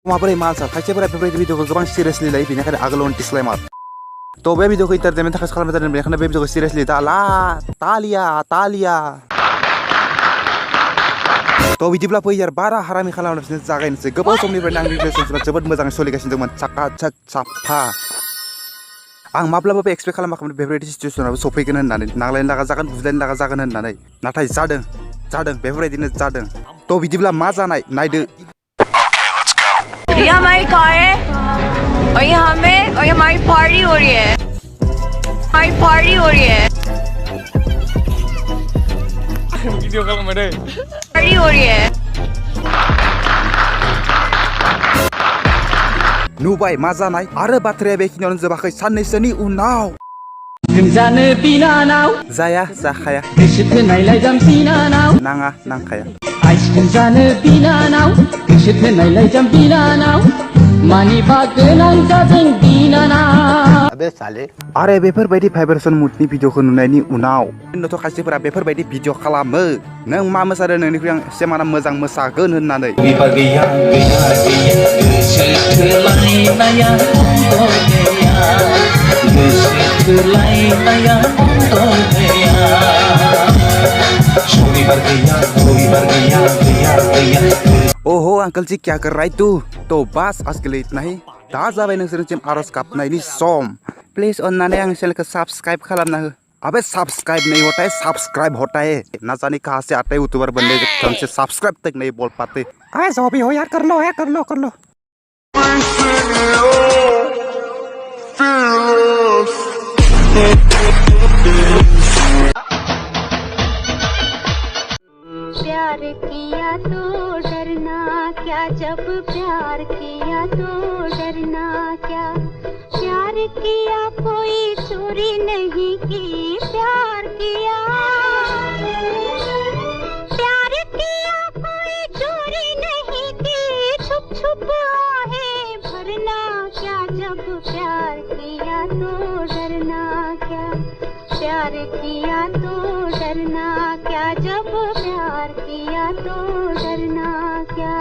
माबोरै मानसा खायसेफोरा बेफोरबायदि भिडिअखौ गोबां सिरियासलि लायो बेनिखायनो आगोलावनो डिसक्लेमार तो बे भिडिअखौ इन्टारटेनमेन्ट थाखाय खालामनाय जादों बेनिखायनो बे भिडिअखौ सिरियासलि दाला तालिया तो बिदिब्ला फै यार बारा हारामि खालामगासिनो जागायनोसै गोबाव समनिफ्रायनो आंनि रिलेशनशिपआ जोबोद मोजाङै सोलिगासिनो दंमोन साकाचक साफा आं माब्लाबाबो एक्सपेक्ट खालामाखैमोन बेफोरबायदि सिचुवेसनाबो सफैगोन होननानै नांलायनो लागा जागोन बुज्लायनो लागा जागोन होननानै नाथाय जादों बेफोरबायदिनो जादों तो बिदिब्ला मा जानाय नायदो ये हमारी कार है और ये हमें और ये हमारी पार्टी हो रही है वीडियो कॉल में पार्टी हो रही है नुबाय मा जानाय आरो बाथ्राया बेखिनियावनो जोबाखै साननैसोनि उनाव जानो बिनानाव जाया जाखाया गोसो थोनायलाय जाम्बिनानाव नाङा नांखाया आइसक्रिम जानो बिनानाव गोसो थोनायलाय जाम्बिनानाव मानिबा गोनां जादों बिनानाव अबे साले आरे बेफोरबायदि भाइब्रेसन मुडनि भिडिअखौ नुनायनि उनाव नोंथ' खायसेफोरा बेफोरबायदि भिडिअ खालामो नों मा मोसादों नोंनिख्रुइ आं सेमाना मोजां मोसागोन होननानै ओहो अंकल जी क्या कर रहा है तू तो बस आज के लिए इतना ही दा जाबाय नोंसोरनिसिम आरज गाबनायनि सम प्लिज अन्नानै आंनि चेनेलखौ साबस्क्राइब खालामना हो अबे सब्सक्राइब नहीं होता है सब्सक्राइब होता है ना जाने कहाँ से आते यूट्यूबर बनने ढंग से सब्सक्राइब तक नहीं बोल पाते अरे जो भी हो यार कर लो प्यार किया तो डरना क्या जब प्यार किया तो डरना क्या प्यार किया कोई चोरी नहीं की प्यार किया कोई चोरी नहीं की छुप आहें भरना क्या जब प्यार किया तो डरना क्या प्यार किया तो डरना क्या जब प्यार किया तो डरना क्या।